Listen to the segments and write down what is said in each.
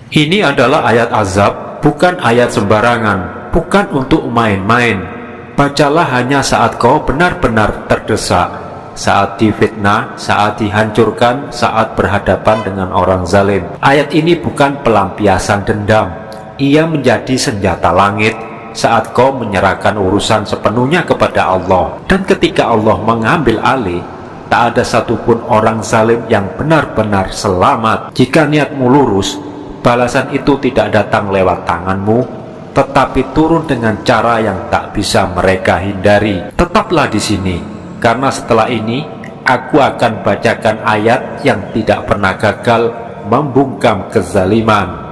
Ini adalah ayat azab, bukan ayat sembarangan, bukan untuk main-main. Bacalah hanya saat kau benar-benar terdesak, saat difitnah, saat dihancurkan, saat berhadapan dengan orang zalim. Ayat ini bukan pelampiasan dendam. Ia menjadi senjata langit saat kau menyerahkan urusan sepenuhnya kepada Allah. Dan ketika Allah mengambil alih, tak ada satupun orang zalim yang benar-benar selamat. Jika niatmu lurus, balasan itu tidak datang lewat tanganmu, tetapi turun dengan cara yang tak bisa mereka hindari. Tetaplah di sini, karena setelah ini aku akan bacakan ayat yang tidak pernah gagal membungkam kezaliman.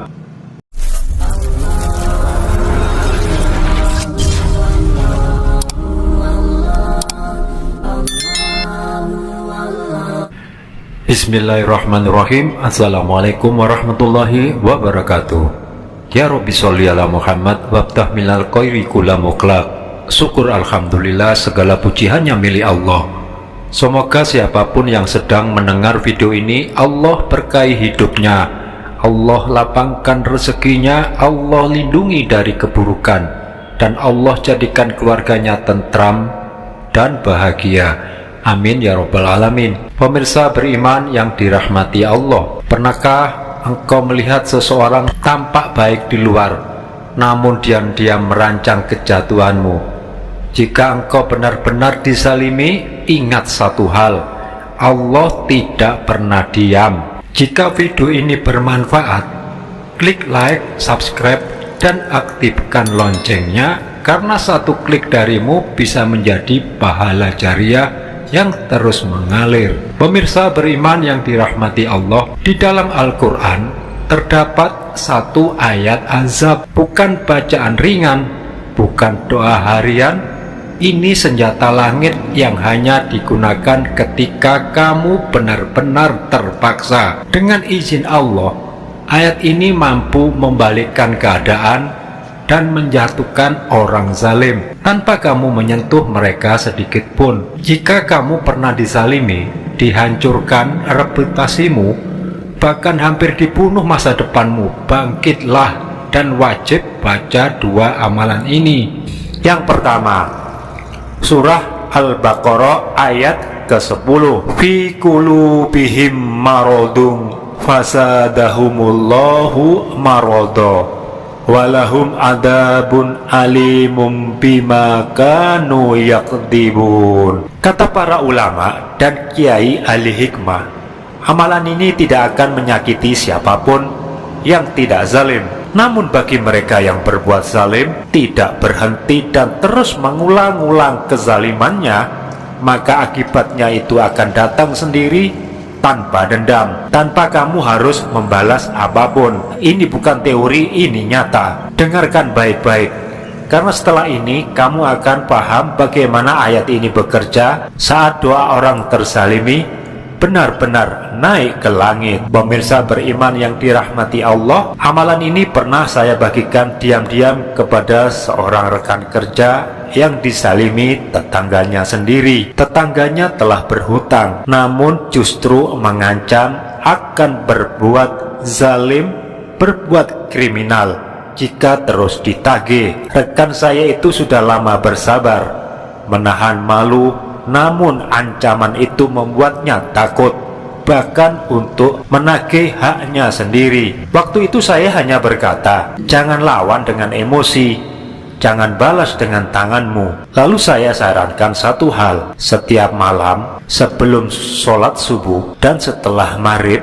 Bismillahirrahmanirrahim. Assalamualaikum warahmatullahi wabarakatuh. Ya Rabbi sholli ala Muhammad wabtah minal khairi kulla muqlaq. Syukur alhamdulillah, segala puji hanya milik Allah. Semoga siapapun yang sedang mendengar video ini, Allah berkahi hidupnya, Allah lapangkan rezekinya, Allah lindungi dari keburukan, dan Allah jadikan keluarganya tentram dan bahagia. Amin ya Rabbal Alamin. Pemirsa beriman yang dirahmati Allah, pernahkah engkau melihat seseorang tampak baik di luar, namun diam-diam merancang kejatuhanmu? Jika engkau benar-benar disalimi, ingat satu hal, Allah tidak pernah diam. Jika video ini bermanfaat, klik like, subscribe, dan aktifkan loncengnya, karena satu klik darimu bisa menjadi pahala jariah yang terus mengalir. Pemirsa beriman yang dirahmati Allah, di dalam Al-Quran terdapat satu ayat azab, bukan bacaan ringan, bukan doa harian. Ini senjata langit yang hanya digunakan ketika kamu benar-benar terpaksa. Dengan izin Allah, ayat ini mampu membalikkan keadaan dan menjatuhkan orang zalim tanpa kamu menyentuh mereka sedikit pun. Jika kamu pernah dizalimi, dihancurkan reputasimu, bahkan hampir dibunuh masa depanmu, bangkitlah dan wajib baca dua amalan ini. Yang pertama, surah Al-Baqarah ayat ke-10. Fi qulubihim maradun fasadahumullahu marada walahum adabun alimum bima kanu yakdibun. Kata para ulama dan kiai ahli hikmah, amalan ini tidak akan menyakiti siapapun yang tidak zalim. Namun bagi mereka yang berbuat zalim, tidak berhenti dan terus mengulang-ulang kezalimannya, maka akibatnya itu akan datang sendiri tanpa dendam, tanpa kamu harus membalas apapun. Ini bukan teori, ini nyata. Dengarkan baik-baik, karena setelah ini kamu akan paham bagaimana ayat ini bekerja saat doa orang terzalimi benar-benar naik ke langit. Pemirsa beriman yang dirahmati Allah, amalan ini pernah saya bagikan diam-diam kepada seorang rekan kerja yang disalimi tetangganya sendiri. Tetangganya telah berhutang, namun justru mengancam akan berbuat zalim, berbuat kriminal jika terus ditagih. Rekan saya itu sudah lama bersabar, menahan malu, namun ancaman itu membuatnya takut, bahkan untuk menagih haknya sendiri. Waktu itu saya hanya berkata, jangan lawan dengan emosi, jangan balas dengan tanganmu. Lalu saya sarankan satu hal, setiap malam sebelum sholat subuh dan setelah maghrib,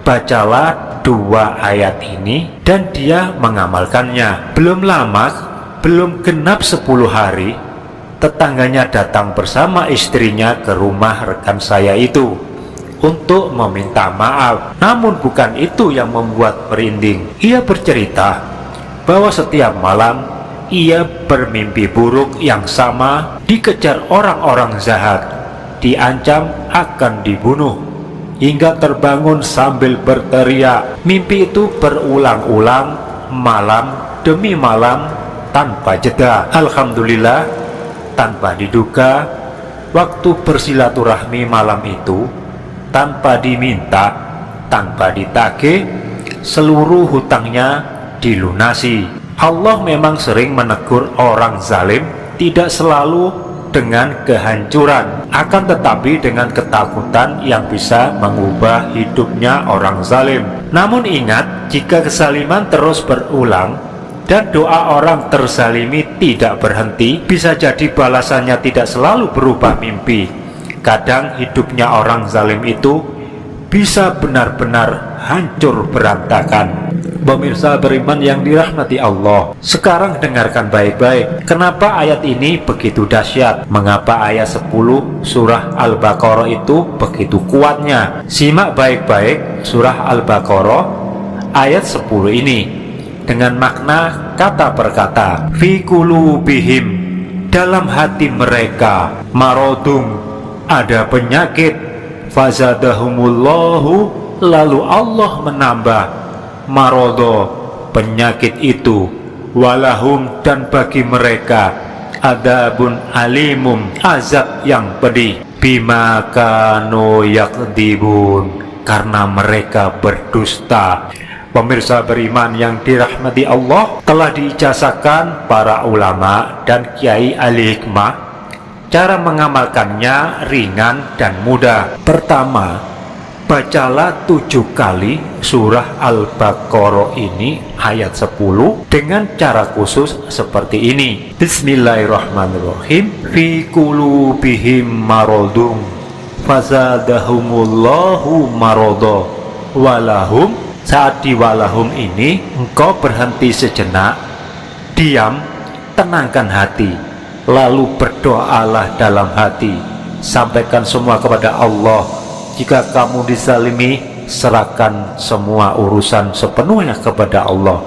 bacalah dua ayat ini, dan dia mengamalkannya. Belum lama, belum genap 10 hari, tetangganya datang bersama istrinya ke rumah rekan saya itu untuk meminta maaf. Namun bukan itu yang membuat merinding. Ia bercerita bahwa setiap malam ia bermimpi buruk yang sama, dikejar orang-orang jahat, diancam akan dibunuh, hingga terbangun sambil berteriak. Mimpi itu berulang-ulang malam demi malam tanpa jeda. Alhamdulillah, tanpa diduga, waktu bersilaturahmi malam itu, tanpa diminta, tanpa ditagih, seluruh hutangnya dilunasi. Allah memang sering menegur orang zalim, tidak selalu dengan kehancuran, akan tetapi dengan ketakutan yang bisa mengubah hidupnya orang zalim. Namun ingat, jika kezaliman terus berulang dan doa orang terzalimi tidak berhenti, bisa jadi balasannya tidak selalu berubah mimpi. Kadang hidupnya orang zalim itu bisa benar-benar hancur berantakan. Pemirsa beriman yang dirahmati Allah, sekarang dengarkan baik-baik. Kenapa ayat ini begitu dahsyat? Mengapa ayat 10 surah Al-Baqarah itu begitu kuatnya? Simak baik-baik surah Al-Baqarah ayat 10 ini dengan makna kata per kata. Fi qulubihim, dalam hati mereka, marodung, ada penyakit. Fazadahumullahu, lalu Allah menambah marodo, penyakit itu. Walahum, dan bagi mereka, adabun alimum, azab yang pedih. Bima kanu yakdibun, karena mereka berdusta. Pemirsa beriman yang dirahmati Allah, telah diijazahkan para ulama dan kiai ahli hikmah. Cara mengamalkannya ringan dan mudah. Pertama, bacalah 7 kali surah Al-Baqarah ini ayat 10 dengan cara khusus seperti ini. Bismillahirrahmanirrahim. Fi qulubihim maradun fazadahumullahu marada walahum. Saat di walahum ini engkau berhenti sejenak, diam, tenangkan hati, lalu berdoalah dalam hati, sampaikan semua kepada Allah. Jika kamu dizalimi, serahkan semua urusan sepenuhnya kepada Allah.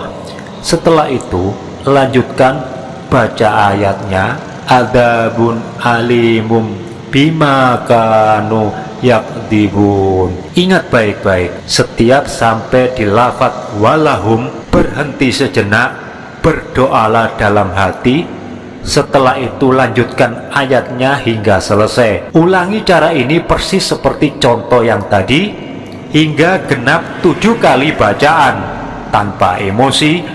Setelah itu, lanjutkan baca ayatnya. Adabun alimum bima kanu yakdibun. Ingat baik-baik, setiap sampai di lafaz walahum, berhenti sejenak, berdoalah dalam hati. Setelah itu lanjutkan ayatnya hingga selesai. Ulangi cara ini persis seperti contoh yang tadi hingga genap 7 kali bacaan, tanpa emosi,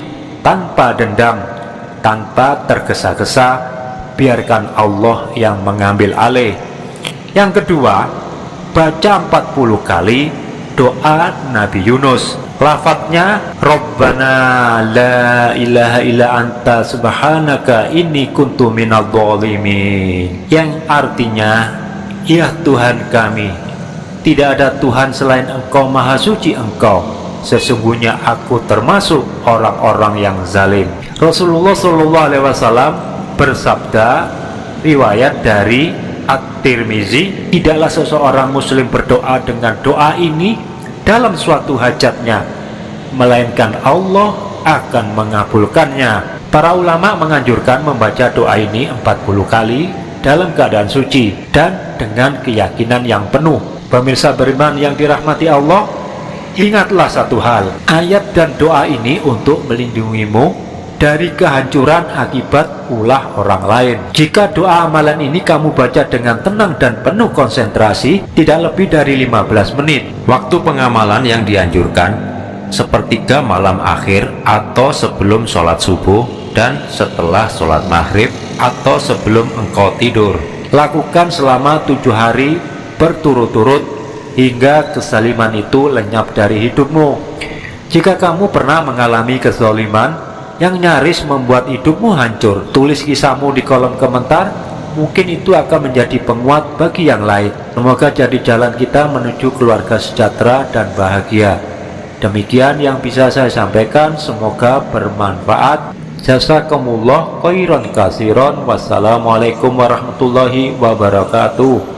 tanpa dendam, tanpa tergesa-gesa. Biarkan Allah yang mengambil alih. Yang kedua, baca 40 kali doa Nabi Yunus. Lafadznya Rabbana la ilaha illa anta subhanaka inni kuntu minadh dhalimin, yang artinya, ya Tuhan kami, tidak ada Tuhan selain Engkau, maha suci Engkau, sesungguhnya aku termasuk orang-orang yang zalim. Rasulullah SAW bersabda, riwayat dari At-Tirmizi, tidaklah seseorang muslim berdoa dengan doa ini dalam suatu hajatnya, melainkan Allah akan mengabulkannya. Para ulama menganjurkan membaca doa ini 40 kali dalam keadaan suci dan dengan keyakinan yang penuh. Pemirsa beriman yang dirahmati Allah, ingatlah satu hal, ayat dan doa ini untuk melindungimu dari kehancuran akibat ulah orang lain. Jika doa amalan ini kamu baca dengan tenang dan penuh konsentrasi, tidak lebih dari 15 menit. Waktu pengamalan yang dianjurkan, sepertiga malam akhir atau sebelum sholat subuh dan setelah sholat maghrib atau sebelum engkau tidur. Lakukan selama 7 hari berturut-turut hingga kezaliman itu lenyap dari hidupmu. Jika kamu pernah mengalami kezaliman yang nyaris membuat hidupmu hancur, tulis kisahmu di kolom komentar. Mungkin itu akan menjadi penguat bagi yang lain. Semoga jadi jalan kita menuju keluarga sejahtera dan bahagia. Demikian yang bisa saya sampaikan, semoga bermanfaat. Jazakumullah khairan katsiran. Wassalamualaikum warahmatullahi wabarakatuh.